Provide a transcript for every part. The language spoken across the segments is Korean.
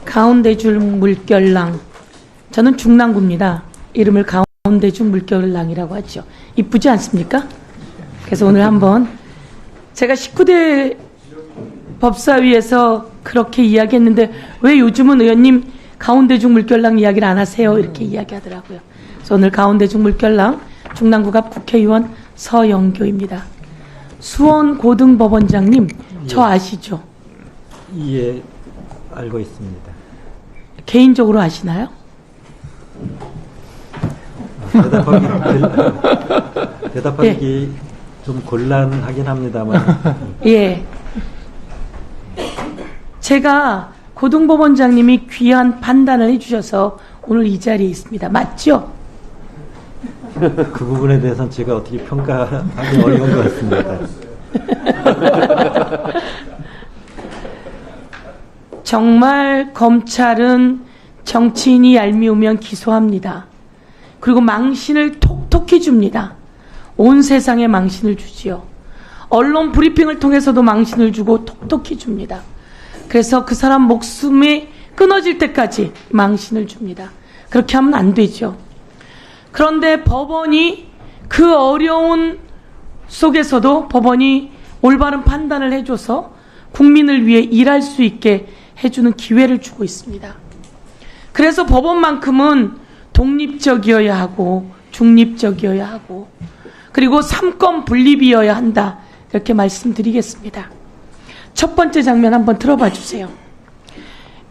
가운데줄 물결랑. 저는 중랑구입니다. 이름을 가운데줄 물결랑이라고 하죠. 이쁘지 않습니까? 그래서 오늘 한번 제가 19대 법사위에서 그렇게 이야기했는데 왜 요즘은 의원님 가운데줄 물결랑 이야기를 안 하세요? 이렇게 이야기하더라고요. 그래서 오늘 가운데줄 물결랑 중랑구갑 국회의원 서영교입니다. 수원고등법원장님, 저 아시죠? 예, 알고 있습니다. 개인적으로 아시나요? 대답하기 좀 곤란하긴 합니다만. 예. 제가 고등법원장님이 귀한 판단을 해주셔서 오늘 이 자리에 있습니다. 맞죠? 그 부분에 대해서는 제가 어떻게 평가하기 어려운 것 같습니다. 정말 검찰은 정치인이 얄미우면 기소합니다. 그리고 망신을 톡톡히 줍니다. 온 세상에 망신을 주지요. 언론 브리핑을 통해서도 망신을 주고 톡톡히 줍니다. 그래서 그 사람 목숨이 끊어질 때까지 망신을 줍니다. 그렇게 하면 안 되죠. 그런데 법원이 그 어려운 속에서도 법원이 올바른 판단을 해줘서 국민을 위해 일할 수 있게 해주는 기회를 주고 있습니다. 그래서 법원만큼은 독립적이어야 하고 중립적이어야 하고 그리고 삼권 분립이어야 한다. 이렇게 말씀드리겠습니다. 첫 번째 장면 한번 들어봐 주세요.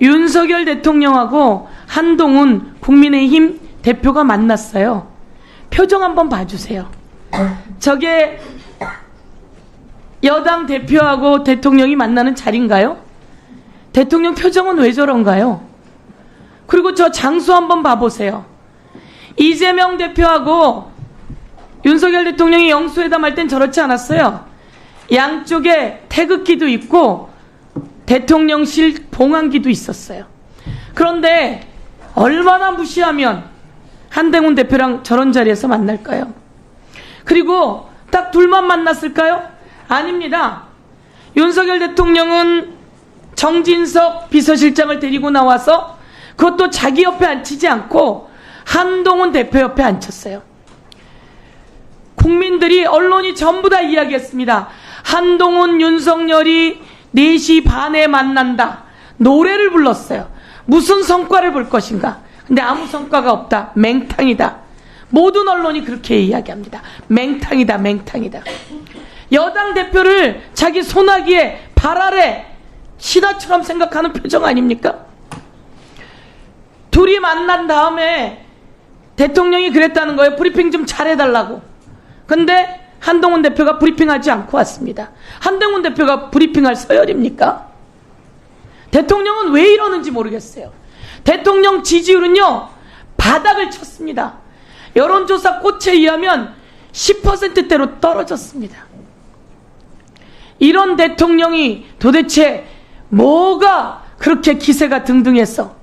윤석열 대통령하고 한동훈 국민의힘 대표가 만났어요. 표정 한번 봐주세요. 저게 여당 대표하고 대통령이 만나는 자리인가요? 대통령 표정은 왜 저런가요? 그리고 저 장소 한번 봐보세요. 이재명 대표하고 윤석열 대통령이 영수회담 할 땐 저렇지 않았어요. 양쪽에 태극기도 있고 대통령실 봉안기도 있었어요. 그런데 얼마나 무시하면 한동훈 대표랑 저런 자리에서 만날까요? 그리고 딱 둘만 만났을까요? 아닙니다. 윤석열 대통령은 정진석 비서실장을 데리고 나와서 그것도 자기 옆에 앉히지 않고 한동훈 대표 옆에 앉혔어요. 국민들이 언론이 전부 다 이야기했습니다. 한동훈 윤석열이 4시 반에 만난다. 노래를 불렀어요. 무슨 성과를 볼 것인가. 근데 아무 성과가 없다. 맹탕이다. 모든 언론이 그렇게 이야기합니다. 맹탕이다. 맹탕이다. 여당 대표를 자기 소나기에 발 아래 신하처럼 생각하는 표정 아닙니까? 둘이 만난 다음에 대통령이 그랬다는 거예요. 브리핑 좀 잘해달라고. 근데 한동훈 대표가 브리핑하지 않고 왔습니다. 한동훈 대표가 브리핑할 서열입니까? 대통령은 왜 이러는지 모르겠어요. 대통령 지지율은요 바닥을 쳤습니다. 여론조사 꽃에 의하면 10%대로 떨어졌습니다. 이런 대통령이 도대체 뭐가 그렇게 기세가 등등해서.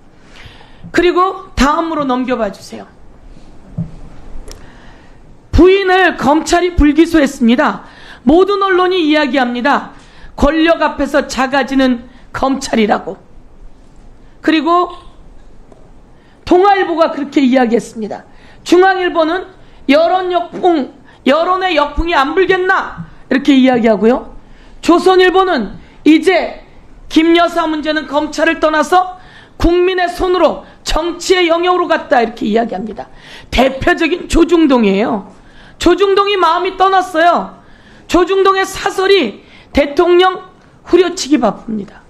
그리고 다음으로 넘겨봐 주세요. 부인을 검찰이 불기소했습니다. 모든 언론이 이야기합니다. 권력 앞에서 작아지는 검찰이라고. 그리고 동아일보가 그렇게 이야기했습니다. 중앙일보는 여론의 역풍이 안 불겠나 이렇게 이야기하고요. 조선일보는 이제 김 여사 문제는 검찰을 떠나서 국민의 손으로 정치의 영역으로 갔다 이렇게 이야기합니다. 대표적인 조중동이에요. 조중동이 마음이 떠났어요. 조중동의 사설이 대통령 후려치기 바쁩니다.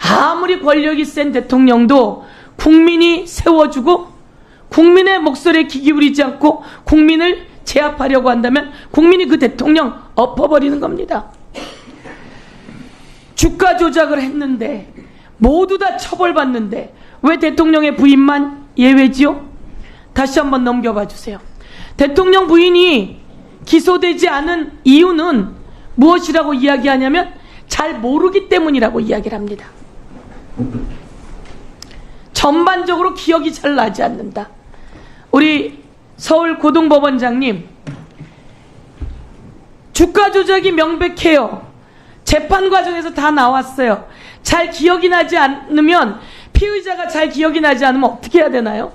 아무리 권력이 센 대통령도 국민이 세워주고 국민의 목소리에 귀 기울이지 않고 국민을 제압하려고 한다면 국민이 그 대통령 엎어버리는 겁니다. 주가 조작을 했는데 모두 다 처벌받는데 왜 대통령의 부인만 예외지요? 다시 한번 넘겨봐 주세요. 대통령 부인이 기소되지 않은 이유는 무엇이라고 이야기하냐면 잘 모르기 때문이라고 이야기를 합니다. 전반적으로 기억이 잘 나지 않는다. 우리 서울고등법원장님, 주가 조작이 명백해요. 재판 과정에서 다 나왔어요. 잘 기억이 나지 않으면, 피의자가 잘 기억이 나지 않으면 어떻게 해야 되나요?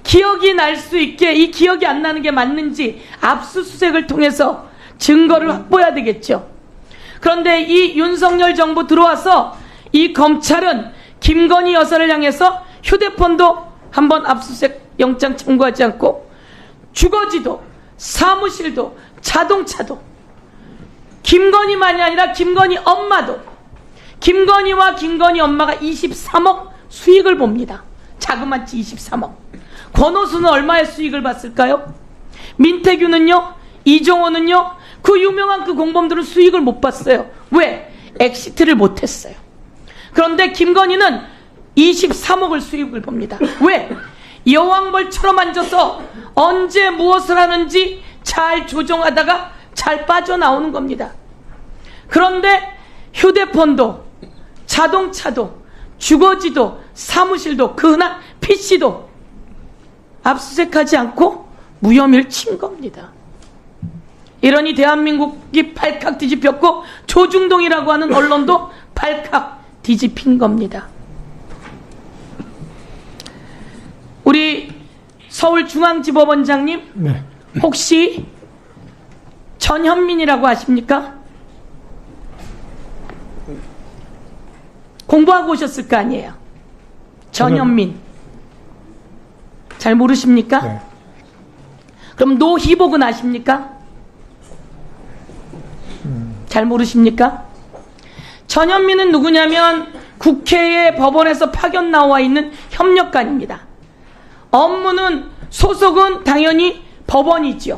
기억이 날 수 있게 이 기억이 안 나는 게 맞는지 압수수색을 통해서 증거를 확보해야 되겠죠. 그런데 이 윤석열 정부 들어와서 이 검찰은 김건희 여사를 향해서 휴대폰도 한번 압수수색 영장 청구하지 않고 주거지도, 사무실도, 자동차도, 김건희만이 아니라 김건희 엄마도, 김건희와 김건희 엄마가 23억 수익을 봅니다. 자그마치 23억. 권오수는 얼마의 수익을 봤을까요? 민태규는요? 이종호는요? 그 유명한 그 공범들은 수익을 못 봤어요. 왜? 엑시트를 못했어요. 그런데 김건희는 23억을 수익을 봅니다. 왜? 여왕벌처럼 앉아서 언제 무엇을 하는지 잘 조정하다가 잘 빠져나오는 겁니다. 그런데 휴대폰도, 자동차도, 주거지도, 사무실도, 그 흔한 PC도 압수수색하지 않고 무혐의를 친 겁니다. 이러니 대한민국이 발칵 뒤집혔고 조중동이라고 하는 언론도 발칵 뒤집힌 겁니다. 우리 서울중앙지법원장님, 네. 혹시 전현민이라고 아십니까? 공부하고 오셨을 거 아니에요. 전현민. 잘 모르십니까? 네. 그럼 노희복은 아십니까? 잘 모르십니까? 전현민은 누구냐면 국회에 법원에서 파견 나와 있는 협력관입니다. 업무는 소속은 당연히 법원이죠.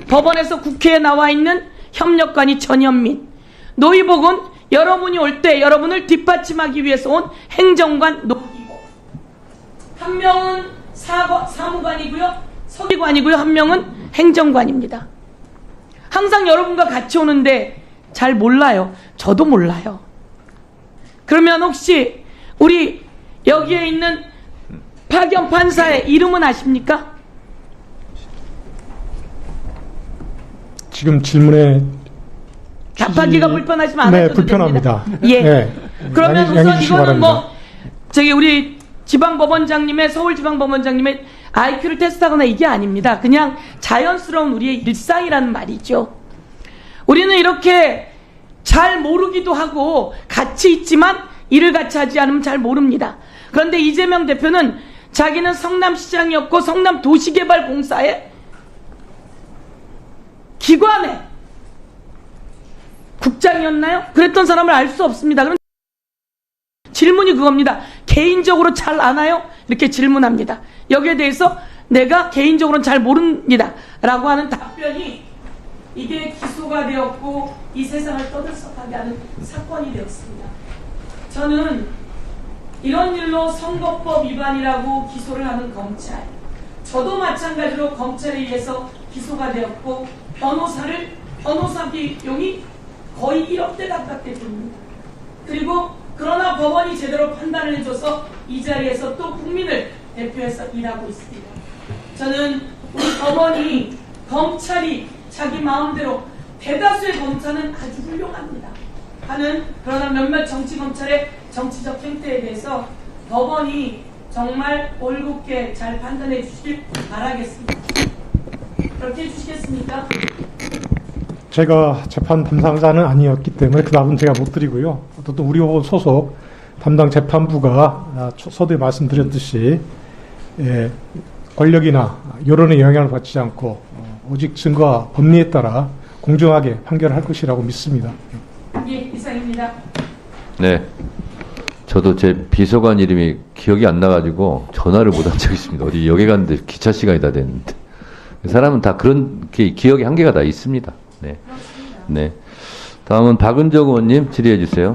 법원에서 국회에 나와 있는 협력관이 전현민. 노희복은 여러분이 올 때 여러분을 뒷받침하기 위해서 온 행정관 노희복. 한 명은 사무관이고요, 서기관이고요, 한 명은 행정관입니다. 항상 여러분과 같이 오는데 잘 몰라요. 저도 몰라요. 그러면 혹시 우리 여기에 있는 파견 판사의 이름은 아십니까? 지금 질문에 답하기가 불편하시면 안 네, 하셔도 불편합니다. 됩니다. 예. 네. 그러면 우선 양해주시기 이거는 바랍니다. 뭐 저기 우리 지방법원장님의, 서울지방법원장님의 IQ를 테스트하거나 이게 아닙니다. 그냥 자연스러운 우리의 일상이라는 말이죠. 우리는 이렇게 잘 모르기도 하고 같이 있지만 일을 같이 하지 않으면 잘 모릅니다. 그런데 이재명 대표는 자기는 성남시장이었고 성남도시개발공사의 기관의 국장이었나요? 그랬던 사람을 알 수 없습니다. 그럼 질문이 그겁니다. 개인적으로 잘 아나요? 이렇게 질문합니다. 여기에 대해서 내가 개인적으로는 잘 모릅니다 라고 하는 답변이 이게 기소가 되었고 이 세상을 떠들썩하게 하는 사건이 되었습니다. 저는 이런 일로 선거법 위반이라고 기소를 하는 검찰, 저도 마찬가지로 검찰에 의해서 기소가 되었고 변호사 비용이 거의 1억대 가깝게 듭니다. 그리고 그러나 법원이 제대로 판단을 해줘서 이 자리에서 또 국민을 대표해서 일하고 있습니다. 저는 우리 법원이, 검찰이 자기 마음대로, 대다수의 검찰은 아주 훌륭합니다 하는, 그러나 몇몇 정치검찰의 정치적 행태에 대해서 법원이 정말 올곧게 잘 판단해 주시길 바라겠습니다. 그렇게 해주시겠습니까? 제가 재판 담당자는 아니었기 때문에 그 답은 제가 못 드리고요. 어떤 우리 법원 소속 담당 재판부가 서두에 말씀드렸듯이 권력이나 여론의 영향을 받지 않고 오직 증거와 법리에 따라 공정하게 판결할 것이라고 믿습니다. 예, 이상입니다. 네. 저도 제 비서관 이름이 기억이 안 나가지고 전화를 못 한 적이 있습니다. 어디 역에 갔는데 기차 시간이 다 됐는데. 사람은 다 그런 기억의 한계가 다 있습니다. 네. 네. 다음은 박은정 의원님 질의해 주세요.